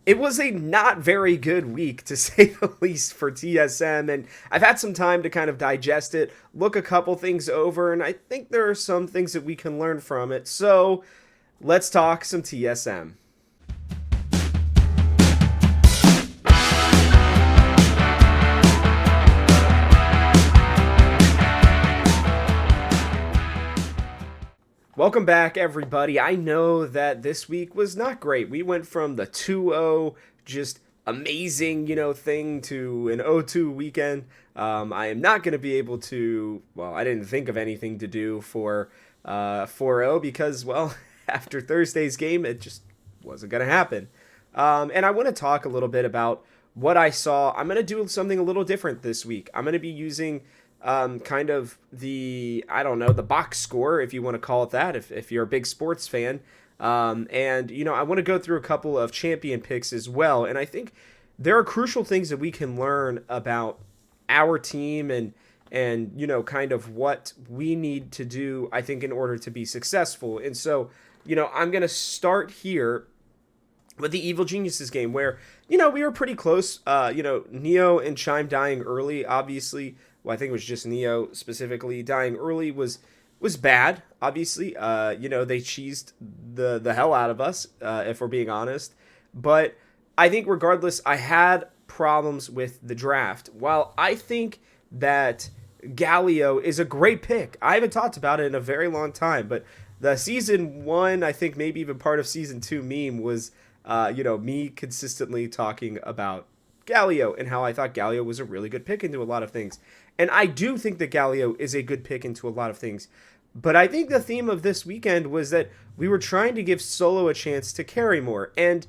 It was a not very good week, to say the least, for TSM, and I've had some time to kind of digest it, look a couple things over, and I think there are some things that we can learn from it. So let's talk some TSM. Welcome back, everybody. I know that this week was not great. We went from the 2-0, just amazing, thing to an 0-2 weekend. I am not going to be able to, well, I didn't think of anything to do for 4-0 because, well, after Thursday's game, it just wasn't going to happen. And I want to talk a little bit about what I saw. I'm going to do something a little different this week. I'm going to be using kind of I don't know, the box score, if you want to call it that, if you're a big sports fan. And, I want to go through a couple of champion picks as well. And I think there are crucial things that we can learn about our team and kind of what we need to do, I think, in order to be successful. And so, I'm going to start here with the Evil Geniuses game where, we were pretty close. Neo and Chime dying early, obviously. Well, I think it was just Neo specifically dying early was bad. Obviously, they cheesed the hell out of us, if we're being honest. But I think regardless, I had problems with the draft. While I think that Galio is a great pick, I haven't talked about it in a very long time. But the season 1, I think maybe even part of season 2 meme was, me consistently talking about Galio and how I thought Galio was a really good pick into a lot of things. And I do think that Galio is a good pick into a lot of things. But I think the theme of this weekend was that we were trying to give Solo a chance to carry more. And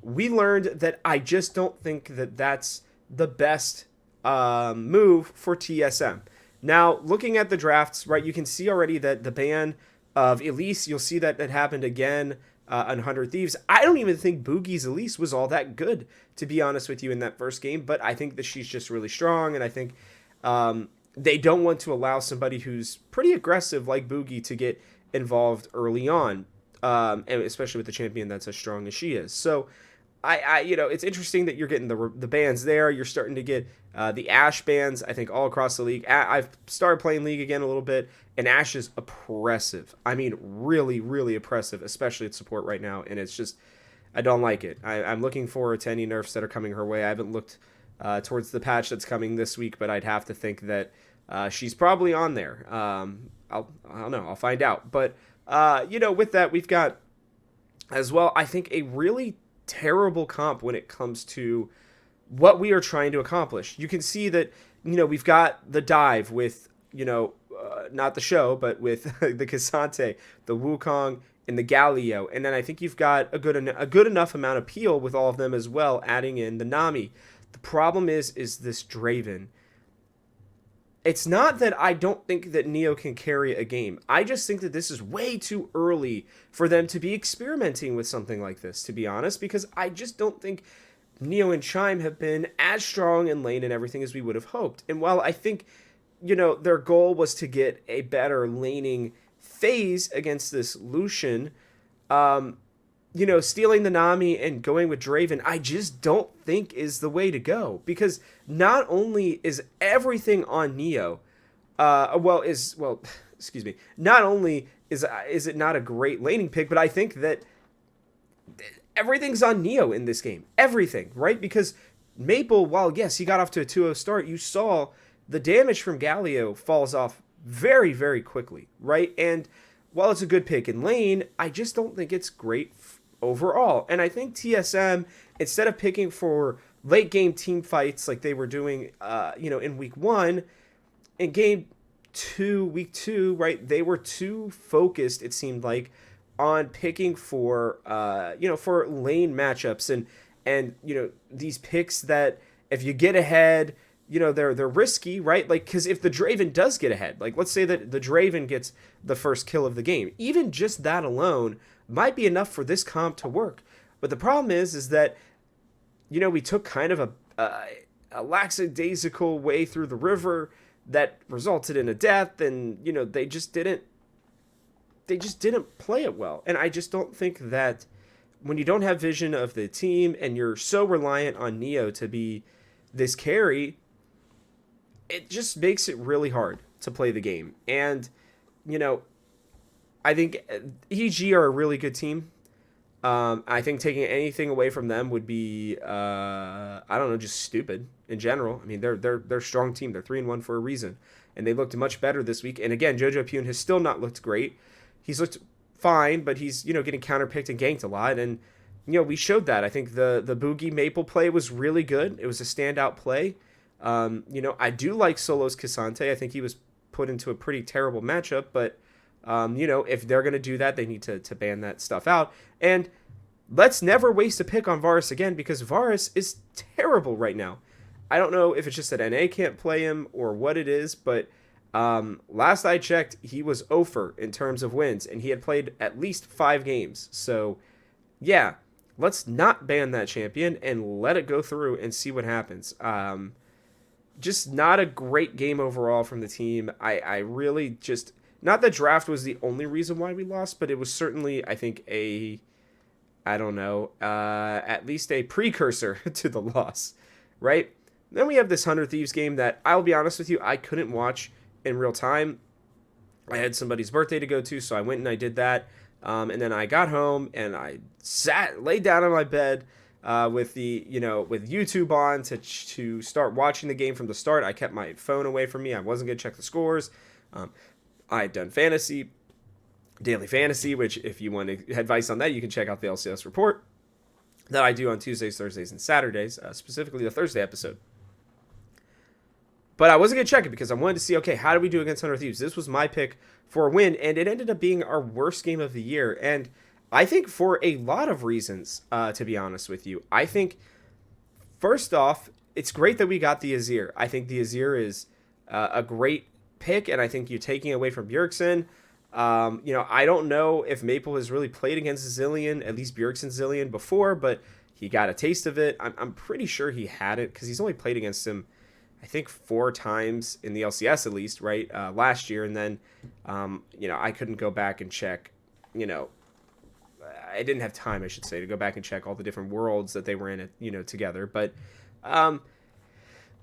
we learned that I just don't think that that's the best move for TSM. Now, looking at the drafts, right, you can see already that the ban of Elise, you'll see that happened again on 100 Thieves. I don't even think Boogie's Elise was all that good, to be honest with you, in that first game. But I think that she's just really strong, and I think they don't want to allow somebody who's pretty aggressive like Boogie to get involved early on, and especially with the champion that's as strong as she is. So, it's interesting that you're getting the bans there. You're starting to get the Ashe bans, I think, all across the league. I've started playing League again a little bit, and Ashe is oppressive. I mean, really, really oppressive, especially at support right now, and it's just, I don't like it. I'm looking forward to any nerfs that are coming her way. I haven't looked towards the patch that's coming this week, but I'd have to think that she's probably on there. I don't know. I'll find out. But, with that, we've got, as well, I think, a really terrible comp when it comes to what we are trying to accomplish. You can see that, we've got the dive with, not the show, but with the K'Sante, the Wukong, and the Galio. And then I think you've got a good enough amount of peel with all of them as well, adding in the Nami. The problem is this Draven. It's not that I don't think that Neo can carry a game. I just think that this is way too early for them to be experimenting with something like this, to be honest, because I just don't think Neo and Chime have been as strong in lane and everything as we would have hoped. And while I think, their goal was to get a better laning phase against this Lucian, stealing the Nami and going with Draven, I just don't think is the way to go. Because not only is everything on Neo, not only is it not a great laning pick, but I think that everything's on Neo in this game. Everything, right? Because Maple, while yes, he got off to a 2-0 start, you saw the damage from Galio falls off very, very quickly, right? And while it's a good pick in lane, I just don't think it's great overall. And I think TSM, instead of picking for late game team fights like they were doing, in week 1, in week 2, right, they were too focused, it seemed like, on picking for, for lane matchups and these picks that if you get ahead, they're risky, right? Like, because if the Draven does get ahead, like let's say that the Draven gets the first kill of the game, even just that alone might be enough for this comp to work. But the problem is that, we took kind of a lackadaisical way through the river that resulted in a death, and, they just didn't play it well. And I just don't think that when you don't have vision of the team and you're so reliant on Neo to be this carry, it just makes it really hard to play the game. And, you know, I think EG are a really good team. I think taking anything away from them would be, I don't know, just stupid in general. I mean, they're a strong team. They're 3-1 for a reason, and they looked much better this week. And again, Jojo Pune has still not looked great. He's looked fine, but he's getting counterpicked and ganked a lot. And we showed that. I think the Boogie Maple play was really good. It was a standout play. I do like Solo's K'Sante. I think he was put into a pretty terrible matchup, but if they're going to do that, they need to ban that stuff out. And let's never waste a pick on Varus again, because Varus is terrible right now. I don't know if it's just that NA can't play him or what it is, but last I checked, he was 0 in terms of wins, and he had played at least 5 games. So, yeah, let's not ban that champion and let it go through and see what happens. Just not a great game overall from the team. I really just... Not that draft was the only reason why we lost, but it was certainly, I think, at least a precursor to the loss, right? Then we have this 100 Thieves game that, I'll be honest with you, I couldn't watch in real time. I had somebody's birthday to go to, so I went and I did that. And then I got home and I laid down on my bed with YouTube on to start watching the game from the start. I kept my phone away from me. I wasn't going to check the scores. I had done daily fantasy, which if you want advice on that, you can check out the LCS report that I do on Tuesdays, Thursdays, and Saturdays, specifically the Thursday episode. But I wasn't going to check it because I wanted to see, okay, how do we do against 100 Thieves? This was my pick for a win, and it ended up being our worst game of the year. And I think for a lot of reasons, to be honest with you. I think, first off, it's great that we got the Azir. I think the Azir is a great pick, and I think you're taking away from Bjergsen. I don't know if Maple has really played against Zillion, at least Bjergsen's Zillion, before, but he got a taste of it. I'm pretty sure he had it because he's only played against him, I think, 4 times in the LCS at least, right? Last year, and then, I couldn't go back and check, I didn't have time, I should say, to go back and check all the different worlds that they were in, together, but,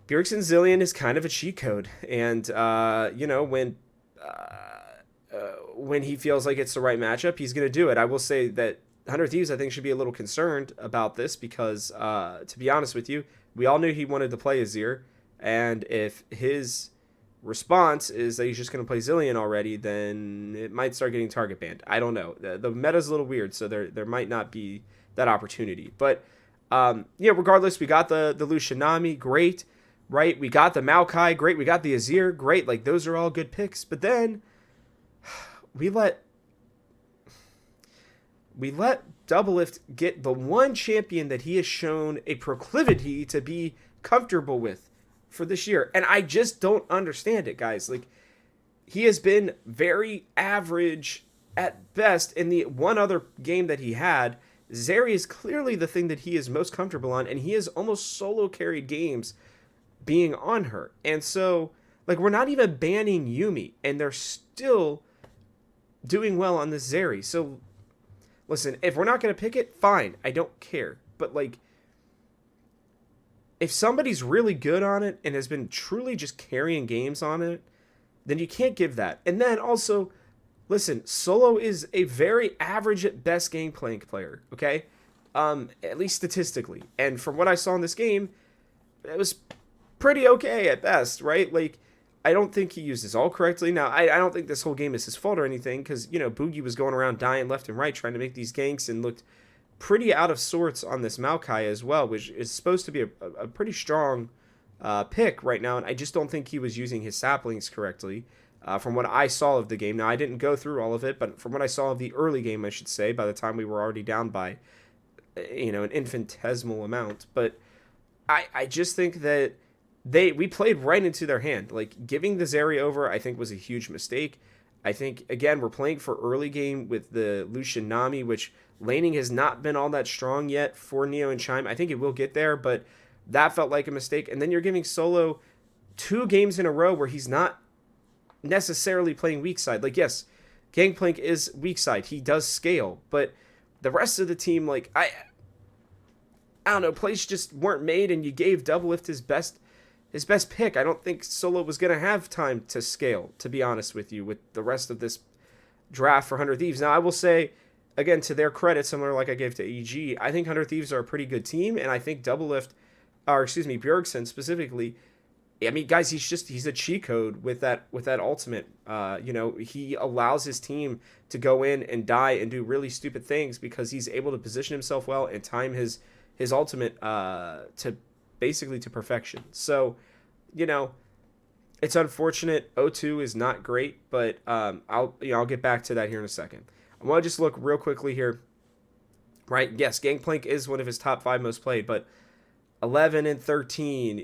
Bjergsen Zillion is kind of a cheat code, and when he feels like it's the right matchup, he's going to do it. I will say that 100 Thieves, I think, should be a little concerned about this because, to be honest with you, we all knew he wanted to play Azir, and if his response is that he's just going to play Zillion already, then it might start getting target banned. I don't know. The meta's a little weird, so there might not be that opportunity. But, regardless, we got the Lucianami, great. Right, we got the Maokai, great. We got the Azir, great. Like, those are all good picks. But then we let Doublelift get the one champion that he has shown a proclivity to be comfortable with for this year. And I just don't understand it, guys. Like, he has been very average at best. In the one other game that he had, Zeri is clearly the thing that he is most comfortable on, and he has almost solo carried games being on her. And so, like, we're not even banning Yuumi, and they're still doing well on this Zeri. So, listen, if we're not going to pick it, fine. I don't care. But, like, if somebody's really good on it and has been truly just carrying games on it, then you can't give that. And then also, listen, Solo is a very average at best Gangplank player, okay? At least statistically. And from what I saw in this game, it was pretty okay at best, right? Like, I don't think he used his ult correctly. Now, I don't think this whole game is his fault or anything, because, Boogie was going around dying left and right trying to make these ganks and looked pretty out of sorts on this Maokai as well, which is supposed to be a pretty strong pick right now, and I just don't think he was using his saplings correctly from what I saw of the game. Now, I didn't go through all of it, but from what I saw of the early game, I should say, by the time we were already down by, an infinitesimal amount. But I just think that we played right into their hand. Like, giving the Zeri over, I think, was a huge mistake. I think, again, we're playing for early game with the Lucian Nami, which laning has not been all that strong yet for Neo and Chime. I think it will get there, but that felt like a mistake. And then you're giving Solo 2 games in a row where he's not necessarily playing weak side. Like, yes, Gangplank is weak side. He does scale, but the rest of the team, like I don't know, plays just weren't made, and you gave Doublelift his best pick. I don't think Solo was gonna have time to scale, to be honest with you, with the rest of this draft for 100 Thieves. Now I will say, again, to their credit, similar like I gave to EG, I think 100 Thieves are a pretty good team, and I think Doublelift, or excuse me, Bjergsen specifically. I mean, guys, he's a cheat code with that ultimate. He allows his team to go in and die and do really stupid things because he's able to position himself well and time his ultimate to basically to perfection. So, it's unfortunate. O2 is not great, but I'll get back to that here in a second. I want to just look real quickly here. Right? Yes, Gangplank is one of his top 5 most played, but 11 and 13.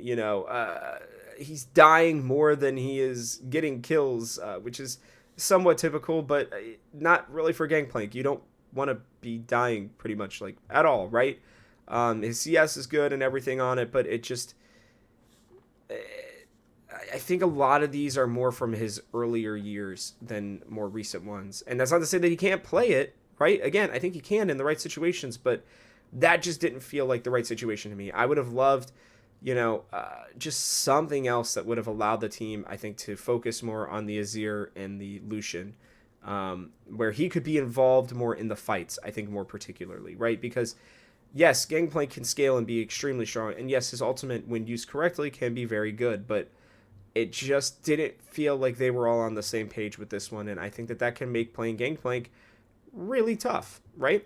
He's dying more than he is getting kills, which is somewhat typical, but not really for Gangplank. You don't want to be dying pretty much like at all, right? His CS is good and everything on it, but it just, I think a lot of these are more from his earlier years than more recent ones. And that's not to say that he can't play it, right? Again, I think he can in the right situations, but that just didn't feel like the right situation to me. I would have loved, just something else that would have allowed the team, I think, to focus more on the Azir and the Lucian, where he could be involved more in the fights, I think, more particularly, right? Because, yes, Gangplank can scale and be extremely strong, and yes, his ultimate, when used correctly, can be very good, but it just didn't feel like they were all on the same page with this one, and I think that can make playing Gangplank really tough, right?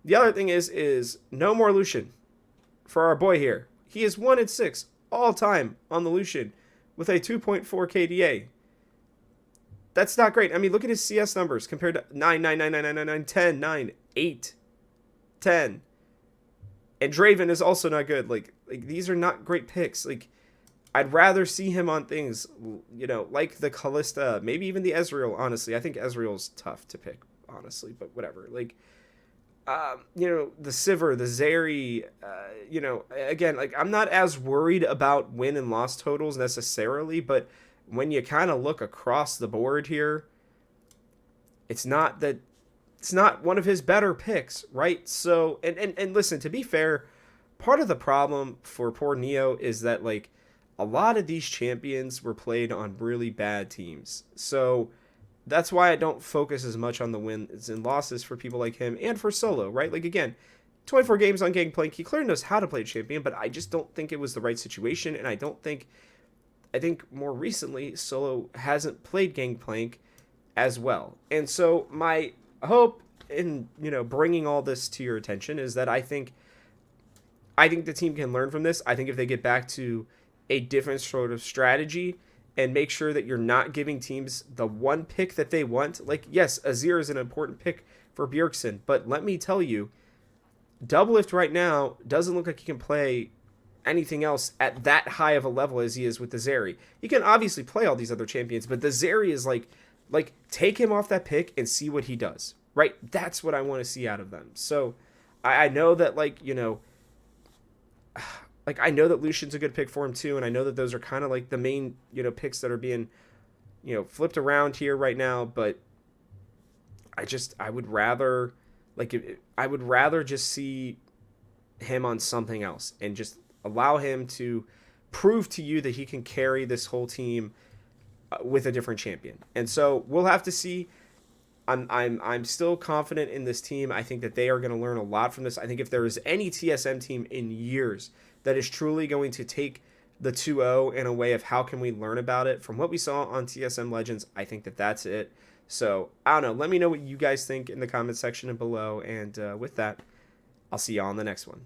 The other thing is no more Lucian for our boy here. He is 1-6 all time on the Lucian with a 2.4 KDA. That's not great. I mean, look at his CS numbers compared to 9, 9, 9, 9, 9, 9, 9, 10, 9, 8, 10. And Draven is also not good. Like these are not great picks. Like, I'd rather see him on things, like the Kalista, maybe even the Ezreal, honestly. I think Ezreal's tough to pick, honestly, but whatever. Like, the Sivir, the Zeri, again, like, I'm not as worried about win and loss totals necessarily, but when you kind of look across the board here, it's not one of his better picks, right? So, and listen, to be fair, part of the problem for poor Neo is that, like, a lot of these champions were played on really bad teams. So that's why I don't focus as much on the wins and losses for people like him and for Solo, right? Like, again, 24 games on Gangplank, he clearly knows how to play champion, but I just don't think it was the right situation, and I think more recently Solo hasn't played Gangplank as well. And so my hope in, bringing all this to your attention is that I think the team can learn from this. I think if they get back to a different sort of strategy and make sure that you're not giving teams the one pick that they want. Like, yes, Azir is an important pick for Bjergsen, but let me tell you, Doublelift right now doesn't look like he can play anything else at that high of a level as he is with the Zeri. He can obviously play all these other champions, but the Zeri is like take him off that pick and see what he does, right? That's what I want to see out of them. So I know that, I know that Lucian's a good pick for him too, and I know that those are kind of like the main, picks that are being, flipped around here right now, but I would rather just see him on something else and just allow him to prove to you that he can carry this whole team with a different champion. And so we'll have to see. I'm still confident in this team. I think that they are going to learn a lot from this. I think if there is any TSM team in years that is truly going to take the 2-0 in a way of how can we learn about it from what we saw on TSM Legends, I think that that's it. So, I don't know. Let me know what you guys think in the comment section and below. And with that, I'll see y'all on the next one.